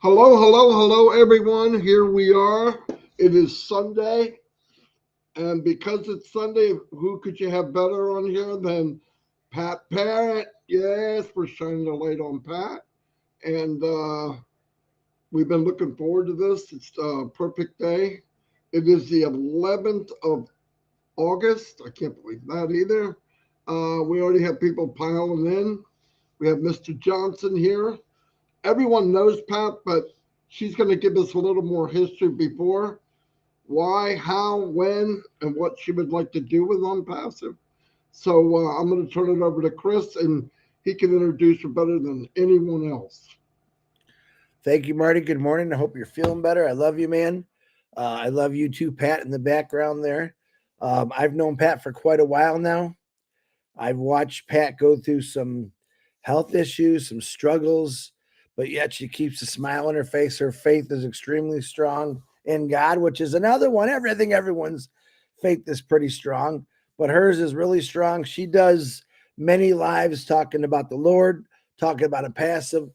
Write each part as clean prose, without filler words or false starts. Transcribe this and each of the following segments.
Hello, hello, hello, everyone. Here we are. It is Sunday, and because it's Sunday, who could you have better on here than Pat Parrott? Yes, we're shining the light on Pat, and we've been looking forward to this. It's a perfect day. It is the 11th of August. I can't believe that either. We already have people piling in. We have Mr. Johnson here. Everyone knows Pat, but she's going to give us a little more history before why, how, when, and what she would like to do with ONPASSIVE. So I'm going to turn it over to Chris, and he can introduce her better than anyone else. Thank you, Marty. Good morning. I hope you're feeling better. I love you, man. I love you too, Pat, in the background there. I've known Pat for quite a while now. I've watched Pat go through some health issues, some struggles, but yet she keeps a smile on her face. Her faith is extremely strong in God, which is another one. Everyone's faith is pretty strong, but hers is really strong. She does many lives talking about the Lord, talking about a passive,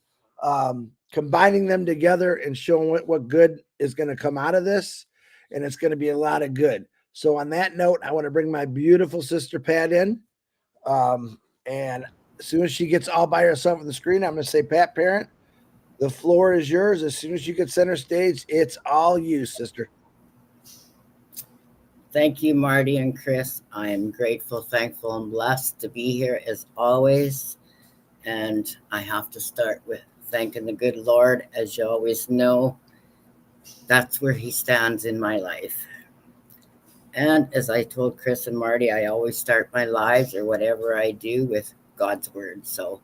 combining them together and showing what good is going to come out of this. And it's going to be a lot of good. So, on that note, I want to bring my beautiful sister Pat in. And as soon as she gets all by herself on the screen, I'm going to say, Pat Parent, the floor is yours. As soon as you get center stage, it's all you, sister. Thank you, Marty and Chris. I am grateful, thankful, and blessed to be here as always. And I have to start with thanking the good Lord. As you always know, that's where He stands in my life. And as I told Chris and Marty, I always start my lives or whatever I do with God's Word. So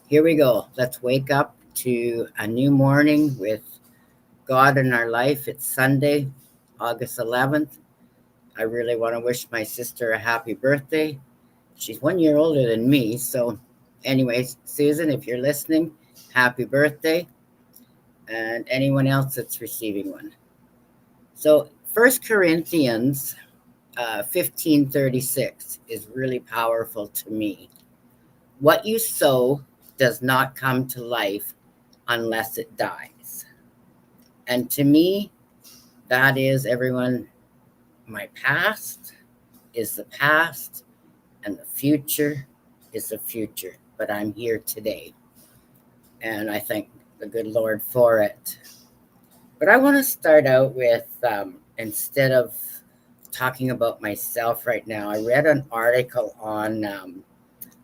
here we go. Let's wake up to a new morning with God in our life. It's Sunday, August 11th. I really want to wish my sister a happy birthday. She's 1 year older than me. So anyways, Susan, if you're listening, happy birthday. And anyone else that's receiving one. So 1 Corinthians 15:36 is really powerful to me. What you sow does not come to life unless it dies. And to me, that is, everyone, my past is the past and the future is the future. But I'm here today. And I thank the good Lord for it. But I want to start out with, instead of talking about myself right now, I read an article on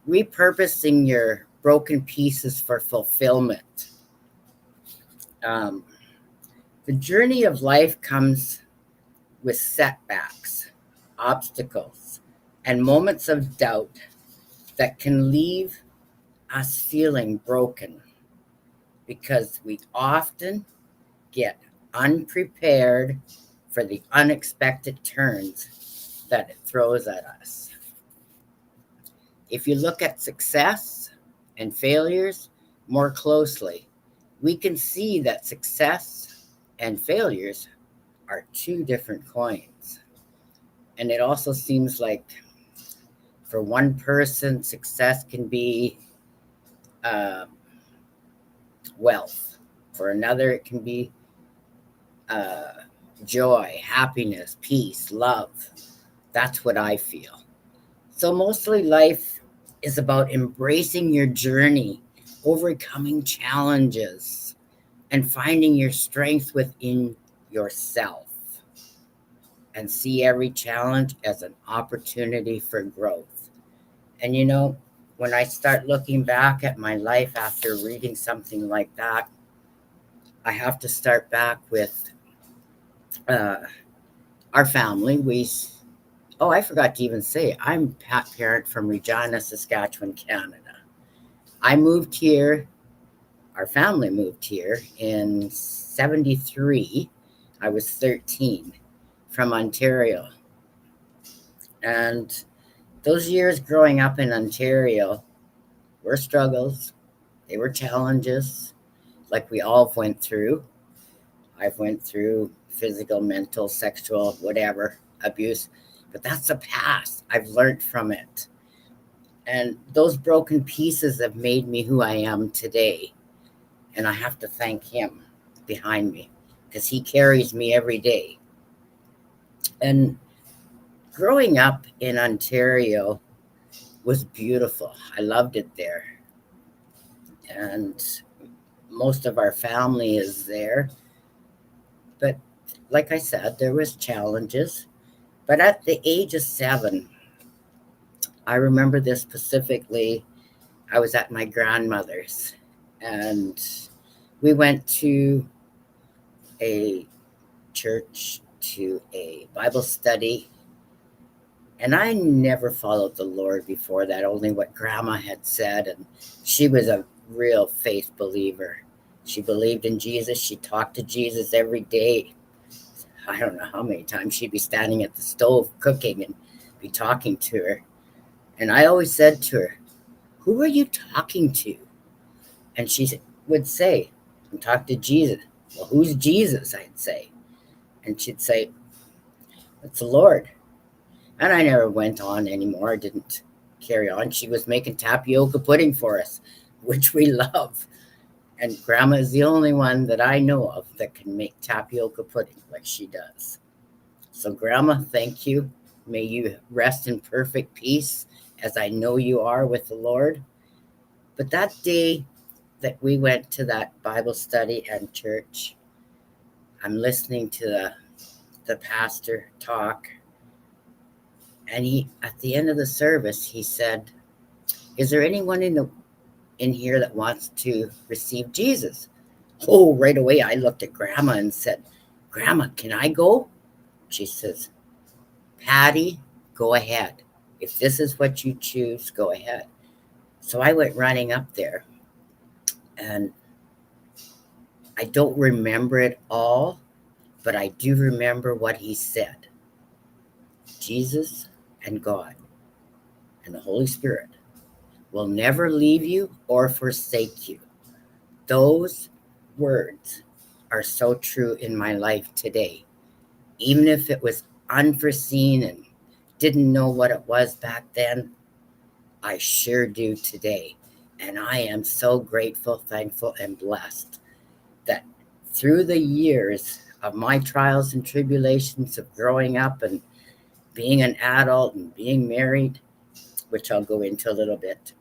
repurposing your broken pieces for fulfillment. The journey of life comes with setbacks, obstacles, and moments of doubt that can leave us feeling broken because we often get unprepared for the unexpected turns that it throws at us. If you look at success and failures more closely, we can see that success and failures are two different coins. And it also seems like for one person, success can be wealth. For another, it can be joy, happiness, peace, love. That's what I feel. So mostly life is about embracing your journey, overcoming challenges, and finding your strength within yourself. And see every challenge as an opportunity for growth. And you know, when I start looking back at my life after reading something like that, I have to start back with our family. I forgot to even say, I'm Pat Parent from Regina, Saskatchewan, Canada. I moved here, our family moved here in 73. I was 13 from Ontario. And those years growing up in Ontario were struggles. They were challenges like we all went through. I've went through physical, mental, sexual, whatever, abuse. But that's the past. I've learned from it. And those broken pieces have made me who I am today. And I have to thank Him behind me because he carries me every day. And growing up in Ontario was beautiful. I loved it there. And most of our family is there. But like I said, there was challenges. But at the age of 7, I remember this specifically. I was at my grandmother's and we went to a church, to a Bible study. And I never followed the Lord before that, only what Grandma had said. And she was a real faith believer. She believed in Jesus. She talked to Jesus every day. I don't know how many times she'd be standing at the stove cooking and be talking to her. And I always said to her, "Who are you talking to?" And she would say, "I'm talking to Jesus." "Well, who's Jesus?" I'd say. And she'd say, "It's the Lord." And I never went on anymore. I didn't carry on. She was making tapioca pudding for us, which we love. And Grandma is the only one that I know of that can make tapioca pudding like she does. So Grandma, thank you. May you rest in perfect peace, as I know you are with the Lord. But that day that we went to that Bible study and church, I'm listening to the pastor talk. And he, at the end of the service, he said, "Is there anyone in here that wants to receive Jesus?" Oh, right away I looked at Grandma and said, "Grandma, can I go?" She says, "Patty, go ahead. If this is what you choose, go ahead." So I went running up there, and I don't remember it all, but I do remember what he said. Jesus and God and the Holy Spirit will never leave you or forsake you. Those words are so true in my life today. Even if it was unforeseen and didn't know what it was back then, I sure do today. And I am so grateful, thankful, and blessed that through the years of my trials and tribulations of growing up and being an adult and being married, which I'll go into a little bit,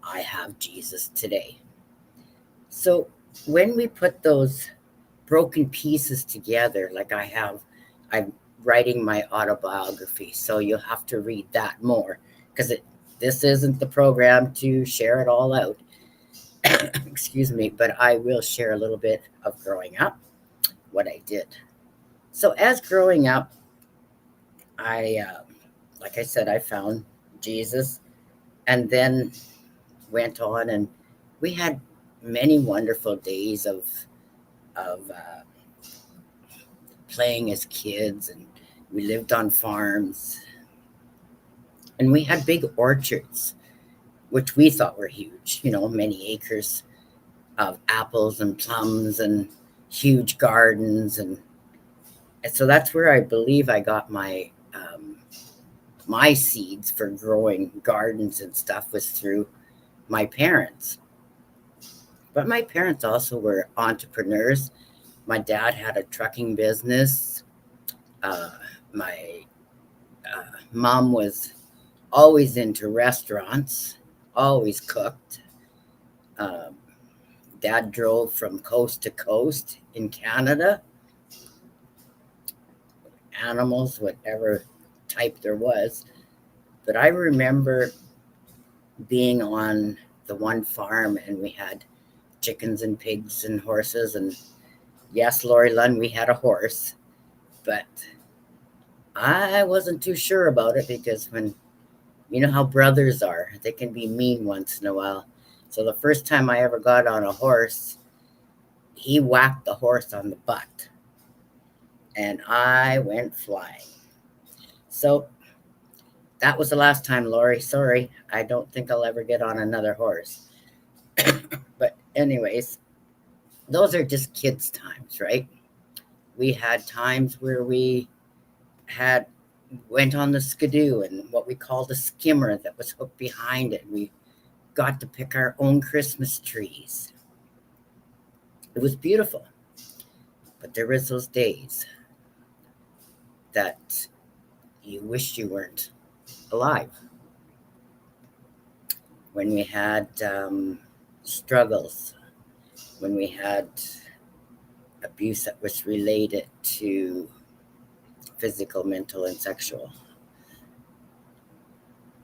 I have Jesus today. So when we put those broken pieces together, like I'm writing my autobiography, so you'll have to read that more, because this isn't the program to share it all out. Excuse me, but I will share a little bit of growing up, what I did. So as growing up, like I said, I found Jesus, and then went on, and we had many wonderful days of playing as kids, and we lived on farms, and we had big orchards, which we thought were huge, many acres of apples and plums and huge gardens. And so that's where I believe I got my seeds for growing gardens and stuff, was through my parents. But my parents also were entrepreneurs. My dad had a trucking business. My mom was always into restaurants, always cooked. Dad drove from coast to coast in Canada. Animals, whatever type there was. But I remember being on the one farm, and we had chickens and pigs and horses. And yes, Lori Lund, we had a horse, but I wasn't too sure about it, because when, how brothers are, they can be mean once in a while. So the first time I ever got on a horse, he whacked the horse on the butt, and I went flying. So that was the last time, Lori. Sorry, I don't think I'll ever get on another horse. But anyways, those are just kids' times, right? We had times where we went on the skidoo, and what we called a skimmer that was hooked behind it. We got to pick our own Christmas trees. It was beautiful. But there was those days that you wished you weren't alive. When we had struggles, when we had abuse that was related to physical, mental, and sexual.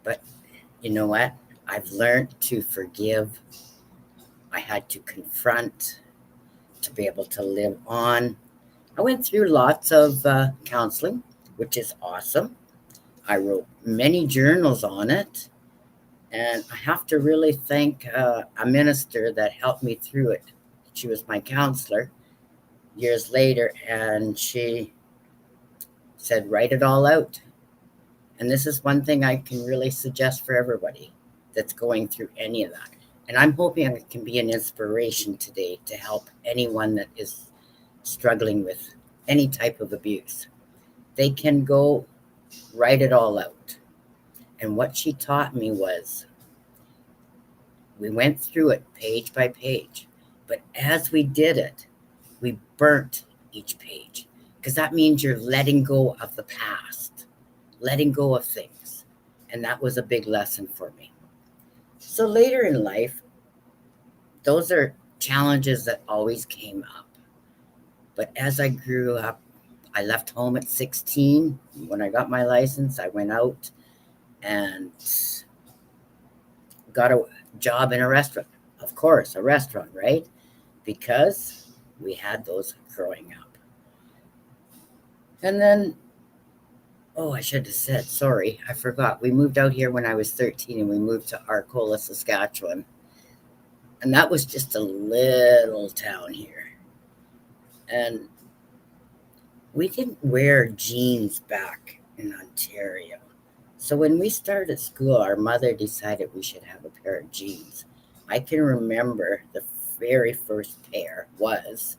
But you know what? I've learned to forgive. I had to confront to be able to live on. I went through lots of counseling, which is awesome. I wrote many journals on it. And I have to really thank a minister that helped me through it. She was my counselor years later, and she said, write it all out. And this is one thing I can really suggest for everybody that's going through any of that. And I'm hoping it can be an inspiration today to help anyone that is struggling with any type of abuse. They can go write it all out. And what she taught me was, we went through it page by page, but as we did it, we burnt each page, because that means you're letting go of the past, letting go of things. And that was a big lesson for me. So later in life, those are challenges that always came up. But as I grew up, I left home at 16. When I got my license, I went out and got a job in a restaurant. Of course, a restaurant, right? Because we had those growing up. And then, I should have said, sorry, I forgot. We moved out here when I was 13, and we moved to Arcola, Saskatchewan. And that was just a little town here. And we didn't wear jeans back in Ontario. So when we started school, our mother decided we should have a pair of jeans. I can remember the very first pair was,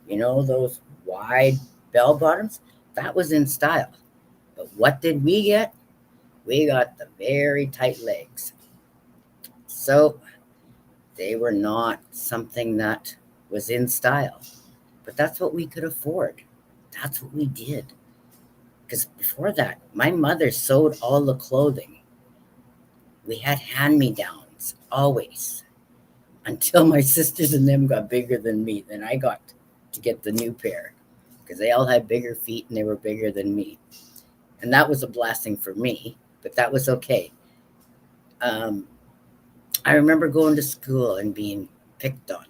those wide bell bottoms. That was in style. But what did we get? We got the very tight legs. So they were not something that was in style. But that's what we could afford. That's what we did. Because before that, my mother sewed all the clothing. We had hand-me-downs, always. Until my sisters and them got bigger than me. Then I got to get the new pair. Because they all had bigger feet and they were bigger than me. And that was a blessing for me. But that was okay. I remember going to school and being picked on.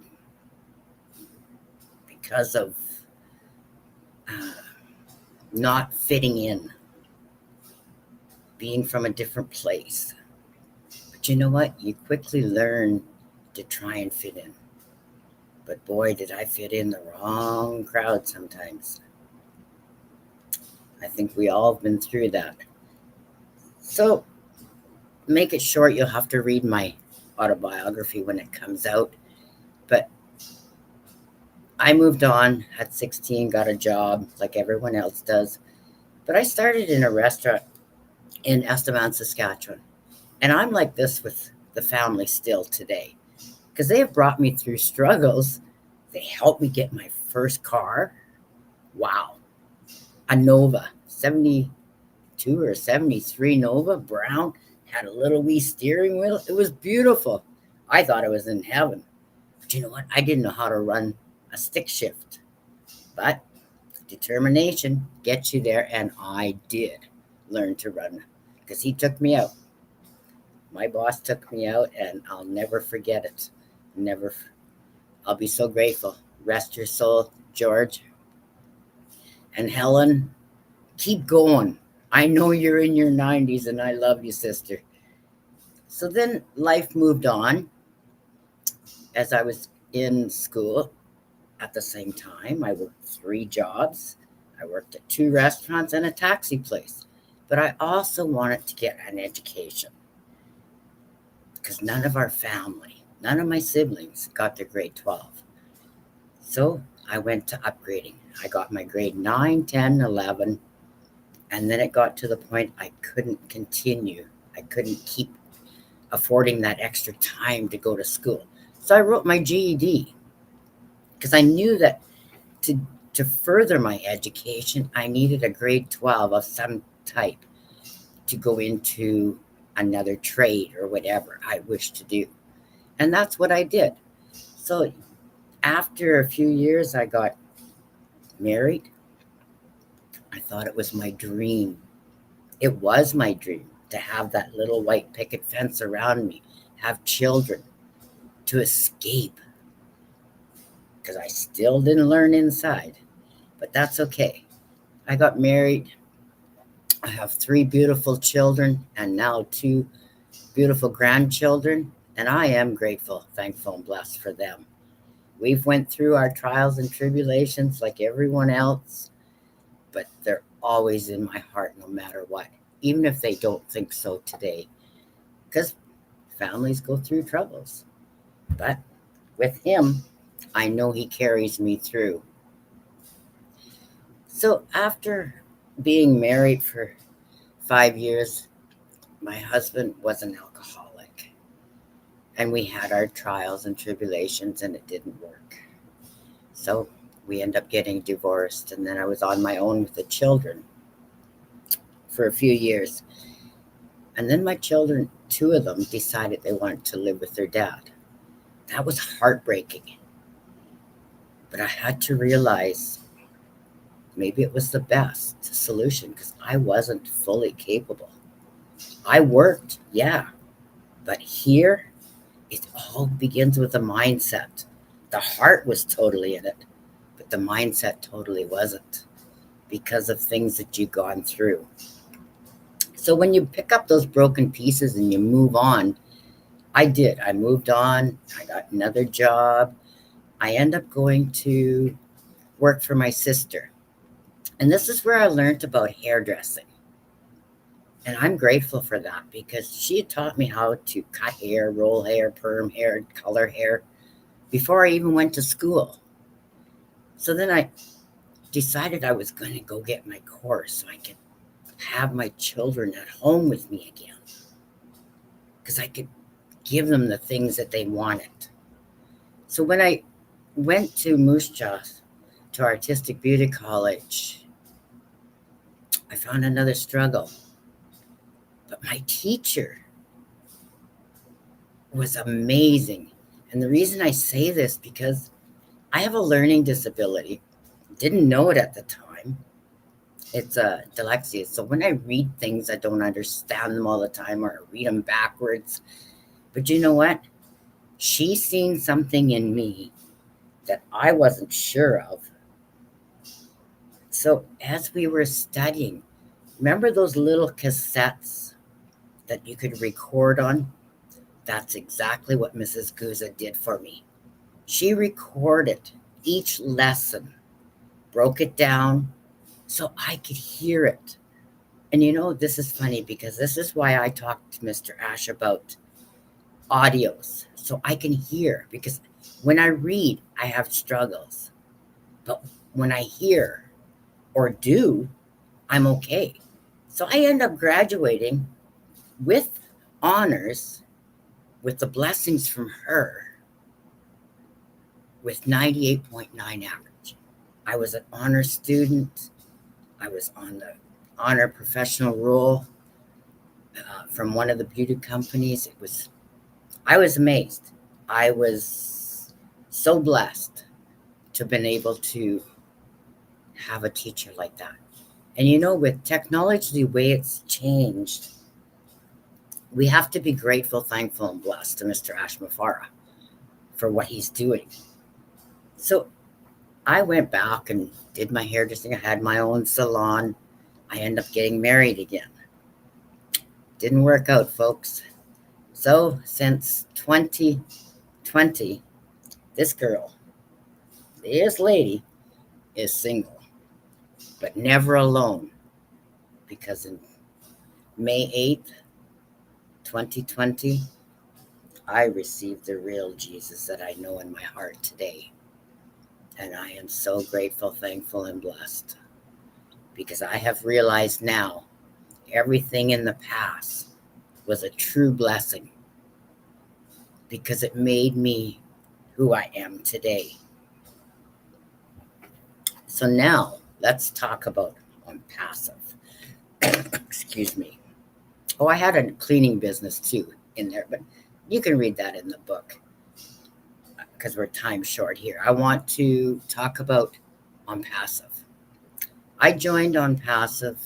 Because of not fitting in, being from a different place. But you know what? You quickly learn to try and fit in. But boy, did I fit in the wrong crowd sometimes. I think we all have been through that. So, make it short, you'll have to read my autobiography when it comes out. But I moved on at 16, got a job like everyone else does. But I started in a restaurant in Estevan, Saskatchewan. And I'm like this with the family still today. Because they have brought me through struggles. They helped me get my first car. Wow. A Nova, 72 or 73 Nova, brown. Had a little wee steering wheel. It was beautiful. I thought I was in heaven. But you know what? I didn't know how to run a stick shift. But determination gets you there, and I did learn to run because he took me out. My boss took me out, and I'll never forget it. Never. I'll be so grateful. Rest your soul, George. And Helen, keep going. I know you're in your 90s, and I love you, sister. So then life moved on. As I was in school, at the same time, I worked 3 jobs. I worked at 2 restaurants and a taxi place. But I also wanted to get an education because none of our family, none of my siblings got their grade 12. So I went to upgrading. I got my grade 9, 10, 11, and then it got to the point I couldn't continue. I couldn't keep affording that extra time to go to school. So I wrote my GED. because I knew that to to further my education, I needed a grade 12 of some type to go into another trade or whatever I wished to do. And that's what I did. So after a few years, I got married. I thought it was my dream. It was my dream to have that little white picket fence around me, have children, to escape, because I still didn't learn inside. But that's okay. I got married. I have 3 beautiful children and now 2 beautiful grandchildren, and I am grateful, thankful, and blessed for them. We've went through our trials and tribulations like everyone else, but they're always in my heart no matter what, even if they don't think so today, because families go through troubles. But with him, I know he carries me through. So after being married for 5 years, my husband was an alcoholic, and we had our trials and tribulations, and it didn't work. So we ended up getting divorced, and then I was on my own with the children for a few years. And then my children, 2 of them, decided they wanted to live with their dad. That was heartbreaking. But I had to realize maybe it was the best solution because I wasn't fully capable. I worked, yeah, but here it all begins with a mindset. The heart was totally in it, but the mindset totally wasn't because of things that you've gone through. So when you pick up those broken pieces and you move on, I did. I moved on. I got another job. I end up going to work for my sister. And this is where I learned about hairdressing. And I'm grateful for that because she had taught me how to cut hair, roll hair, perm hair, color hair before I even went to school. So then I decided I was going to go get my course so I could have my children at home with me again because I could give them the things that they wanted. So when I went to Moose Jaw to Artistic Beauty College, I found another struggle. But my teacher was amazing. And the reason I say this because I have a learning disability. Didn't know it at the time. It's a dyslexia. So when I read things, I don't understand them all the time or I read them backwards. But you know what? She seen something in me that I wasn't sure of. So as we were studying, remember those little cassettes that you could record on? That's exactly what Mrs. Guza did for me. She recorded each lesson, broke it down so I could hear it. And you know, this is funny because this is why I talked to Mr. Ash about audios so I can hear, because when I read, I have struggles. But when I hear or do, I'm okay. So I end up graduating with honors, with the blessings from her, with 98.9 average. I was an honor student. I was on the honor professional roll from one of the beauty companies. I was amazed. I was so blessed to have been able to have a teacher like that. And you know, with technology, the way it's changed, we have to be grateful, thankful, and blessed to Mr. Ashmafara for what he's doing. So I went back and did my hairdressing. I had my own salon. I ended up getting married again. Didn't work out, folks. So since 2020, this lady, is single, but never alone, because in May 8th, 2020, I received the real Jesus that I know in my heart today. And I am so grateful, thankful, and blessed because I have realized now everything in the past was a true blessing because it made me who I am today. So now let's talk about ONPASSIVE. Excuse me. Oh, I had a cleaning business too in there, but you can read that in the book because we're time short here. I want to talk about ONPASSIVE. I joined ONPASSIVE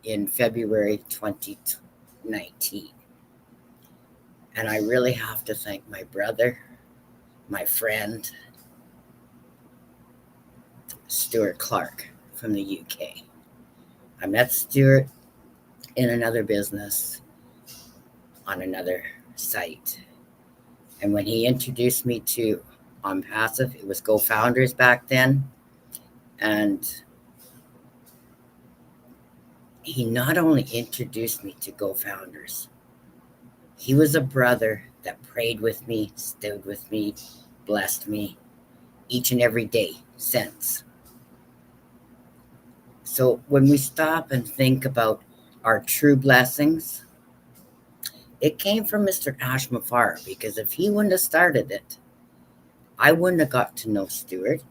in February 2019. And I really have to thank my brother, my friend, Stuart Clark from the UK. I met Stuart in another business on another site. And when he introduced me to ONPASSIVE, it was Go Founders back then. And he not only introduced me to Go Founders, he was a brother that prayed with me, stood with me, blessed me each and every day since. So when we stop and think about our true blessings, it came from Mr. Ashmafar, because if he wouldn't have started it, I wouldn't have got to know Stuart.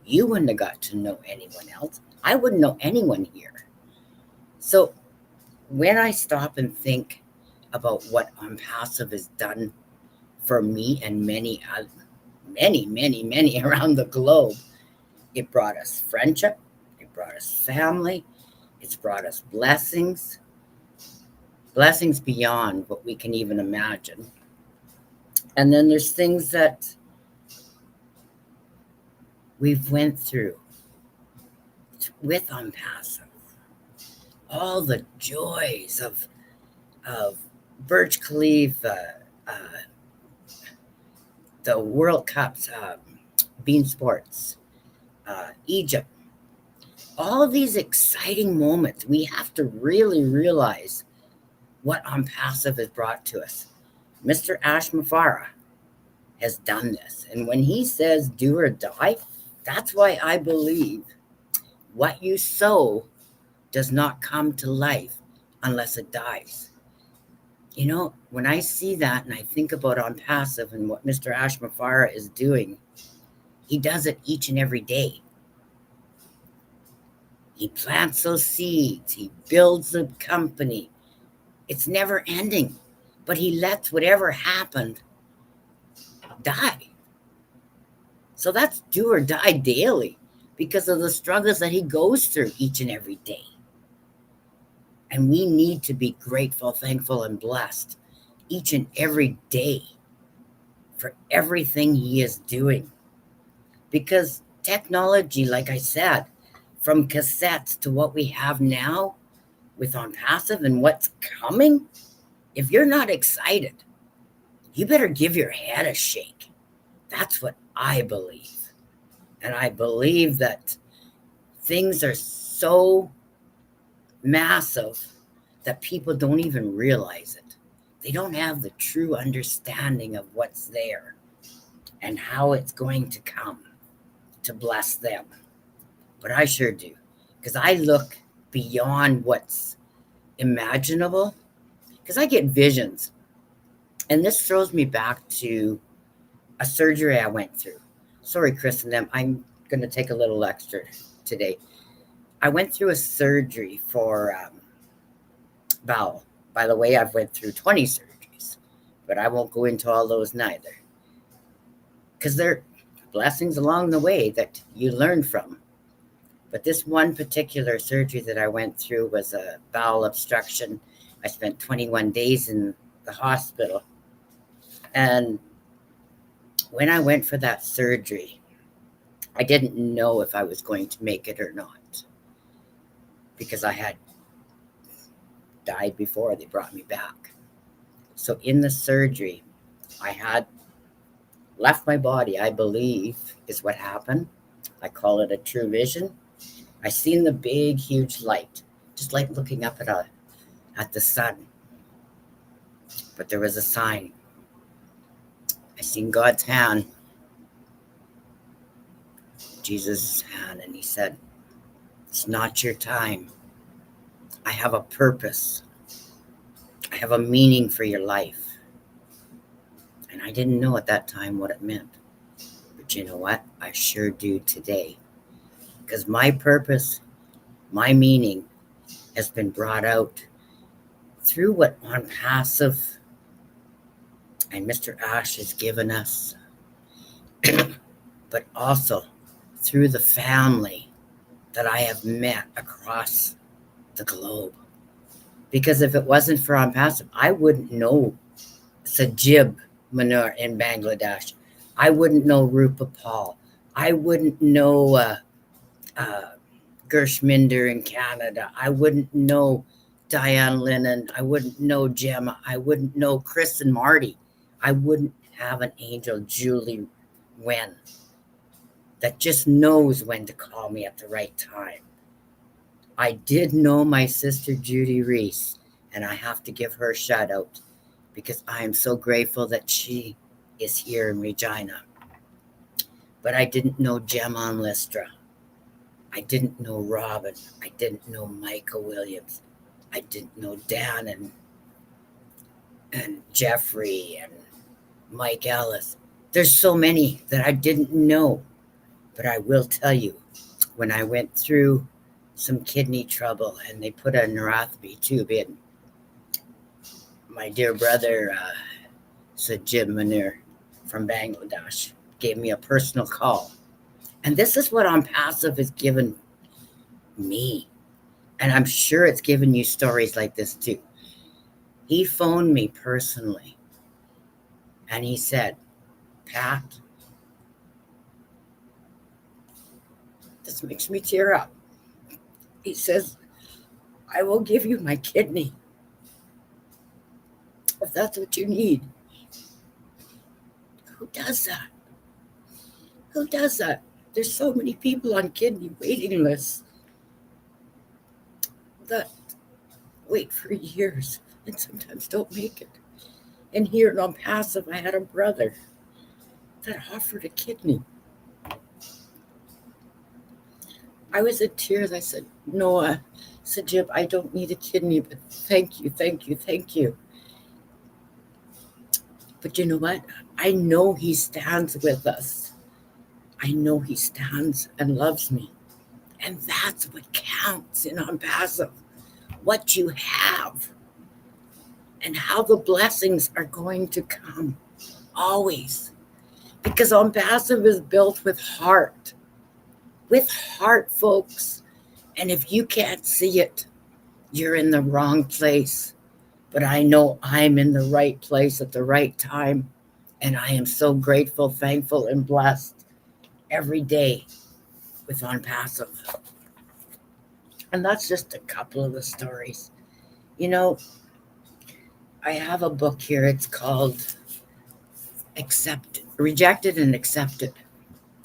You wouldn't have got to know anyone else. I wouldn't know anyone here. So when I stop and think about what ONPASSIVE has done for me and many around the globe, it brought us friendship, it brought us family, it's brought us blessings beyond what we can even imagine. And then there's things that we've went through with ONPASSIVE, all the joys of Burj Khalifa, the World Cups, Bean Sports, Egypt, all of these exciting moments. We have to really realize what ONPASSIVE has brought to us. Mr. Ashmafara has done this. And when he says do or die, that's why I believe what you sow does not come to life unless it dies. You know, when I see that and I think about ONPASSIVE and what Mr. Ashmafara is doing, he does it each and every day. He plants those seeds. He builds the company. It's never ending, but he lets whatever happened die. So that's do or die daily because of the struggles that he goes through each and every day. And we need to be grateful, thankful, and blessed each and every day for everything he is doing. Because technology, like I said, from cassettes to what we have now with ONPASSIVE and what's coming, if you're not excited, you better give your head a shake. That's what I believe. And I believe that things are so massive that people don't even realize it. They don't have the true understanding of what's there and how it's going to come to bless them. But I sure do, because I look beyond what's imaginable, because I get visions. And this throws me back to a surgery I went through. Sorry, Chris and them, I'm going to take a little extra today. I went through a surgery for bowel. By the way, I've went through 20 surgeries, but I won't go into all those neither, because they're blessings along the way that you learn from. But this one particular surgery that I went through was a bowel obstruction. I spent 21 days in the hospital. And when I went for that surgery, I didn't know if I was going to make it or not, because I had died before they brought me back. So in the surgery, I had left my body, I believe is what happened. I call it a true vision. I seen the big, huge light, just like looking up at the sun. But there was a sign. I seen God's hand, Jesus' hand, and he said, it's not your time. I have a purpose. I have a meaning for your life. And I didn't know at that time what it meant. But you know what? I sure do today. because my purpose, my meaning has been brought out through what ONPASSIVE and Mr. Ash has given us, but also through the family that I have met across the globe. Because if it wasn't for ONPASSIVE, I wouldn't know Sajib Manur in Bangladesh. I wouldn't know Rupa Paul. I wouldn't know Gershminder in Canada. I wouldn't know Diane Lennon. I wouldn't know Gemma. I wouldn't know Chris and Marty. I wouldn't have an angel, Julie Wen, that just knows when to call me at the right time. I did know my sister Judy Reese, and I have to give her a shout out because I am so grateful that she is here in Regina. But I didn't know Gemma and Listra. I didn't know Robin. I didn't know Michael Williams. I didn't know Dan and Jeffrey and Mike Ellis. There's so many that I didn't know. But I will tell you, when I went through some kidney trouble and they put a neurotomy tube in, my dear brother, Sajib Manur from Bangladesh, gave me a personal call. And this is what ONPASSIVE has given me. And I'm sure it's given you stories like this too. He phoned me personally and he said, Pat, this makes me tear up. He says, I will give you my kidney if that's what you need. Who does that? Who does that? There's so many people on kidney waiting lists that wait for years and sometimes don't make it. And here in ONPASSIVE, I had a brother that offered a kidney. I was in tears. I said, Noah, Sajib, I don't need a kidney, but thank you, thank you, thank you. But you know what? I know he stands with us. I know he stands and loves me. And that's what counts in ONPASSIVE. What you have and how the blessings are going to come always. Because ONPASSIVE is built with heart. With heart, folks. And if you can't see it, you're in the wrong place. But I know I'm in the right place at the right time. And I am so grateful, thankful, and blessed every day with ONPASSIVE. And that's just a couple of the stories. You know, I have a book here. It's called Rejected and Accepted.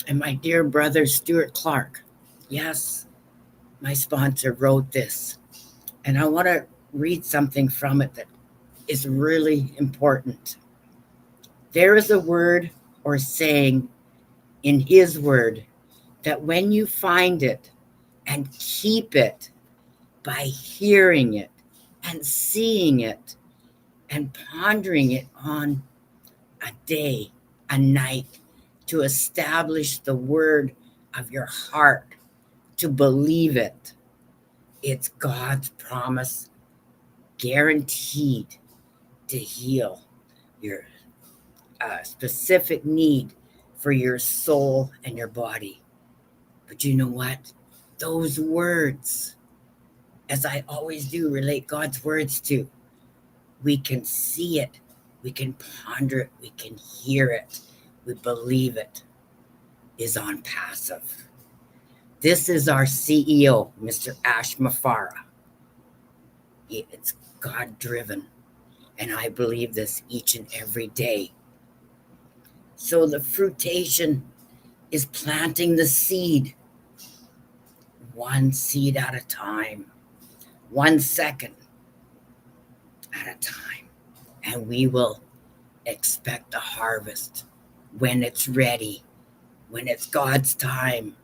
And my dear brother, Stuart Clark, yes, my sponsor, wrote this. And I want to read something from it that is really important. There is a word or saying in his word that when you find it and keep it by hearing it and seeing it and pondering it on a day, a night, to establish the word of your heart, to believe it, it's God's promise, guaranteed to heal your specific need for your soul and your body. But you know what? Those words, as I always do, relate God's words to. We can see it. We can ponder it. We can hear it. We believe it is ONPASSIVE. This is our CEO, Mr. Ash Mafara. It's God-driven, and I believe this each and every day. So the fruitation is planting the seed, one seed at a time, 1 second at a time. And we will expect a harvest when it's ready, when it's God's time,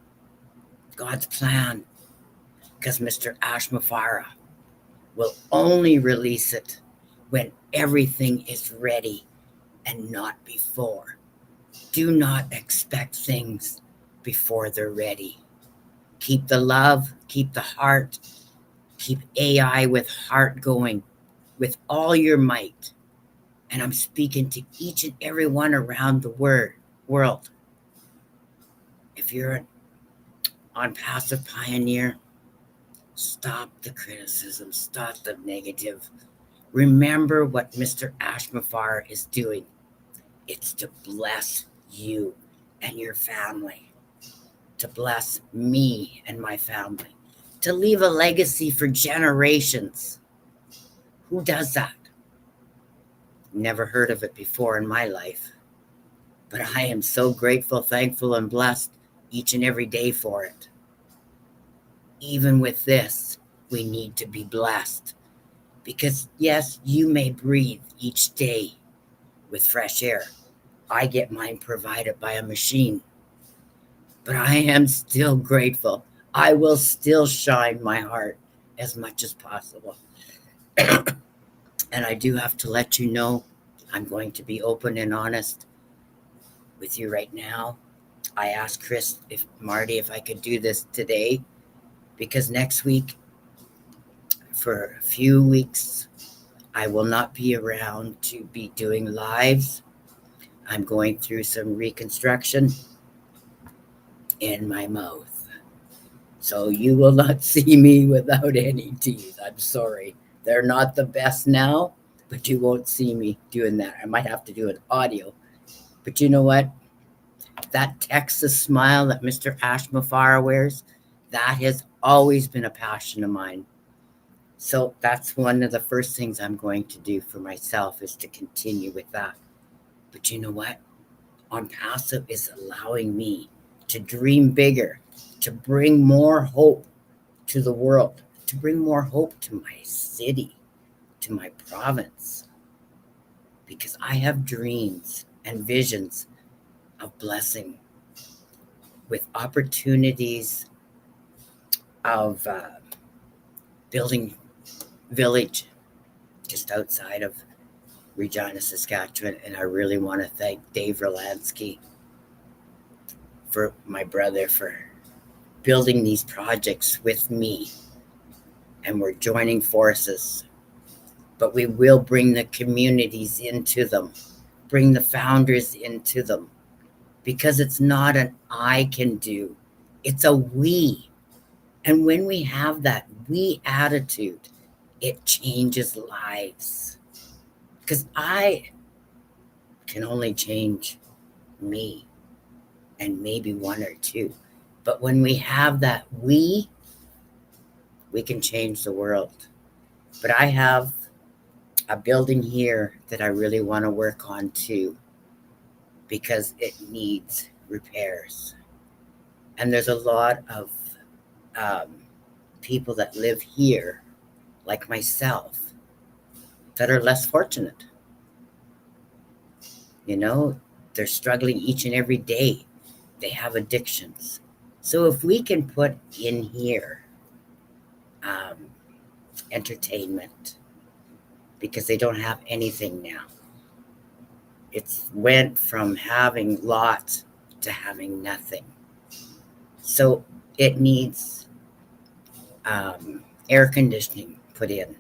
God's plan. Because Mr. Ash Mafara will only release it when everything is ready and not before. Do not expect things before they're ready. Keep the love, keep the heart, keep AI with heart going with all your might. And I'm speaking to each and every one around the world. If you're an ONPASSIVE pioneer, stop the criticism, stop the negative. Remember what Mr. Ashmafar is doing. It's to bless you and your family, to bless me and my family, to leave a legacy for generations. Who does that? Never heard of it before in my life. But I am so grateful, thankful, and blessed each and every day for it. Even with this, we need to be blessed. Because yes, you may breathe each day with fresh air. I get mine provided by a machine. But I am still grateful. I will still shine my heart as much as possible. And I do have to let you know, I'm going to be open and honest with you right now. I asked Marty, if I could do this today, because next week, for a few weeks, I will not be around to be doing lives. I'm going through some reconstruction in my mouth. So you will not see me without any teeth. I'm sorry. They're not the best now, but you won't see me doing that. I might have to do an audio. But you know what? That Texas smile that Mr. Ashmafar wears, that has always been a passion of mine. So that's one of the first things I'm going to do for myself, is to continue with that. But you know what? ONPASSIVE is allowing me to dream bigger, to bring more hope to the world, to bring more hope to my city, to my province. Because I have dreams and visions of blessing, with opportunities of building village just outside of Regina, Saskatchewan. And I really want to thank Dave Rolanski, for my brother, for building these projects with me. And we're joining forces. But we will bring the communities into them, bring the founders into them, because it's not an I can do, it's a we. And when we have that we attitude, it changes lives. Because I can only change me and maybe one or two. But when we have that we can change the world. But I have a building here that I really want to work on too, because it needs repairs. And there's a lot of people that live here, like myself, that are less fortunate. You know, they're struggling each and every day. They have addictions. So if we can put in here entertainment, because they don't have anything now. It's went from having lots to having nothing. So it needs air conditioning put in,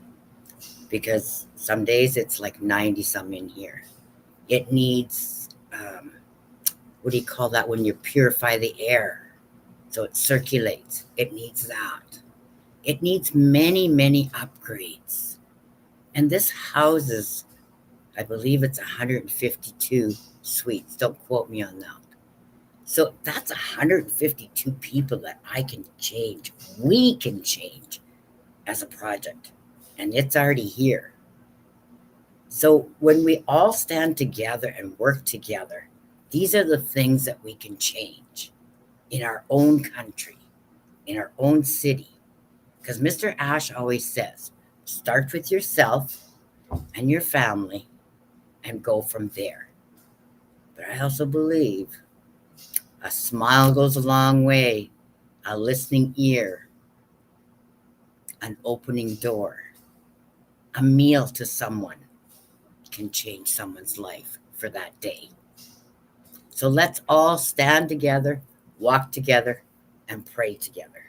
because some days it's like 90 some in here. It needs, what do you call that when you purify the air so it circulates? It needs that. It needs many, many upgrades. And this houses, I believe it's 152 suites. Don't quote me on that. So that's 152 people that I can change. We can change as a project. And it's already here. So when we all stand together and work together, these are the things that we can change in our own country, in our own city. Because Mr. Ash always says, start with yourself and your family and go from there. But I also believe a smile goes a long way, a listening ear, an opening door, a meal to someone can change someone's life for that day. So let's all stand together, walk together, and pray together.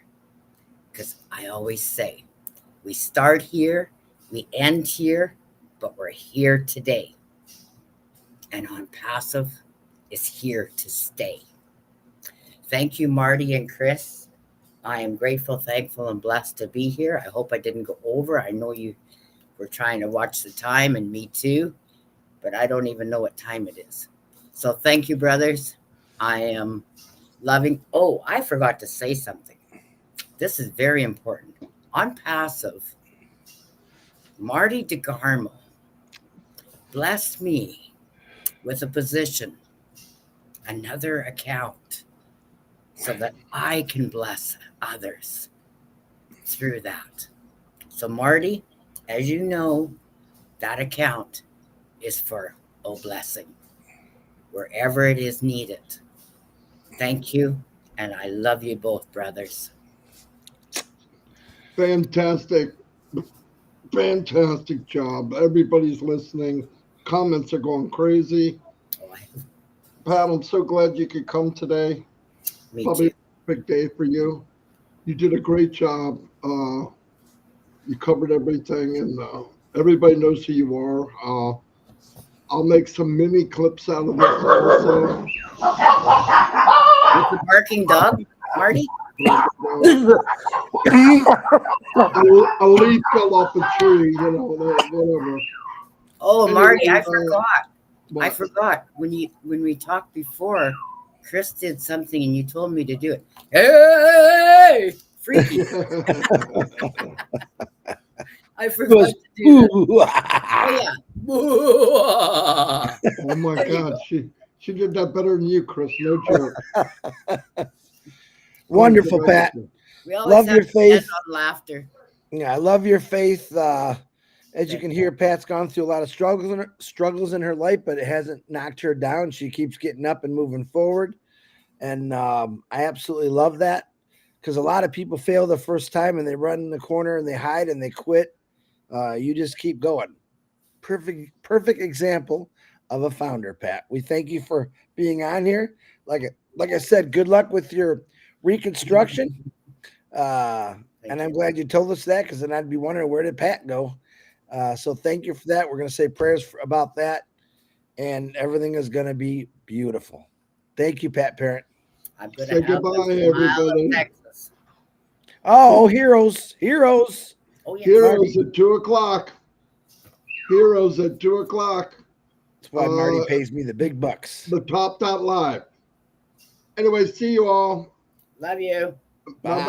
Because I always say, we start here, we end here, but we're here today. And ONPASSIVE is here to stay. Thank you, Marty and Chris. I am grateful, thankful, and blessed to be here. I hope I didn't go over. I know you were trying to watch the time, and me too, but I don't even know what time it is. So thank you, brothers. I am loving. Oh, I forgot to say something. This is very important. ONPASSIVE, Marty DeGarmo blessed me with a position, another account, so that I can bless others through that. So Marty, as you know, that account is for a blessing wherever it is needed. Thank you, and I love you both, brothers. Fantastic job. Everybody's listening. Comments are going crazy. Oh, Pat, I'm so glad you could come today. me Probably too. a big day for you. You did a great job. You covered everything, and everybody knows who you are. I'll make some mini clips out of this also. With the barking dog, Marty? A leaf fell off a tree, whatever. Oh, Anyway, Marty, I forgot. What? I forgot when we talked before. Chris did something and you told me to do it. Hey, freaky! I forgot to do that. Oh yeah. Oh my There you God, go. she did that better than you, Chris. No joke. Wonderful, Pat. We always Love have your to end faith. on laughter. Yeah, I love your faith. As you can hear, Pat's gone through a lot of struggles in her life, but it hasn't knocked her down. She keeps getting up and moving forward. And I absolutely love that, because a lot of people fail the first time and they run in the corner and they hide and they quit. You just keep going. Perfect example of a founder, Pat. We thank you for being on here. Like I said, good luck with your reconstruction. And I'm glad you told us that, because then I'd be wondering, where did Pat go? So thank you for that. We're going to say prayers about that, and everything is going to be beautiful. Thank you, Pat Parent. I'm going Say to have goodbye, a smile of everybody. Texas. Oh, heroes. Oh yes. Heroes at 2:00. Heroes at 2:00. That's why Marty pays me the big bucks. The Top Live. Anyway, see you all. Love you. Bye-bye.